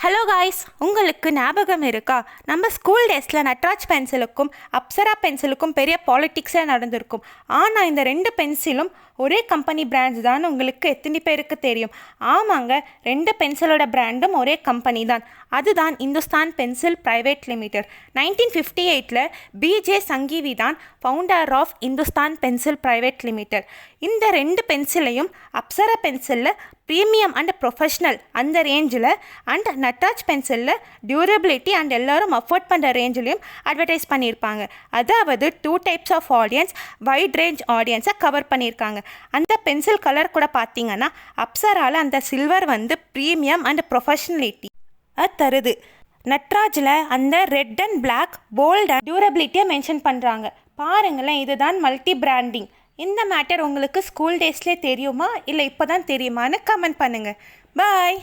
Hello guys, உங்களுக்கு ஞாபகம் இருக்கா? நம்ம ஸ்கூல் டேஸில் நட்ராஜ் பென்சிலுக்கும் அப்சரா பென்சிலுக்கும் பெரிய பாலிட்டிக்ஸே நடந்திருக்கும். ஆனால் இந்த ரெண்டு பென்சிலும் ஒரே கம்பெனி பிராண்ட்ஸ் தான். உங்களுக்கு எத்தனை பேருக்கு தெரியும்? ஆமாங்க, ரெண்டு பென்சிலோட பிராண்டும் ஒரே கம்பெனி தான். அதுதான் Hindustan pencil private limited. 1958 B J Sanghvi தான் founder of Hindustan pencil private limited. இந்த ரெண்டு பென்சிலையும் அப்சரா பென்சிலில் ப்ரீமியம் அண்ட் ப்ரொஃபஷ்னல் அந்த ரேஞ்சில் அண்ட் நட்ராஜ் பென்சிலில் டியூரபிலிட்டி அண்ட் எல்லோரும் அஃபோர்ட் பண்ணுற ரேஞ்சிலையும் அட்வர்டைஸ் பண்ணியிருப்பாங்க. அதாவது 2 types of audience, wide range ஆடியன்ஸை கவர் பண்ணியிருக்காங்க. அந்த பென்சில் கலர் கூட பார்த்தீங்கன்னா அப்சரால் அந்த சில்வர் ப்ரீமியம் அண்ட் ப்ரொஃபஷ்னலிட்டி தருது. நட்ராஜில் அந்த red and black bold and டியூரபிலிட்டியை மென்ஷன் பண்ணுறாங்க. பாருங்களேன், இதுதான் மல்டி பிராண்டிங். இந்த மேட்டர் உங்களுக்கு ஸ்கூல் டேஸ்லேயே தெரியுமா இல்லை இப்போ தான் தெரியுமான்னு கமெண்ட் பண்ணுங்கள். பாய்.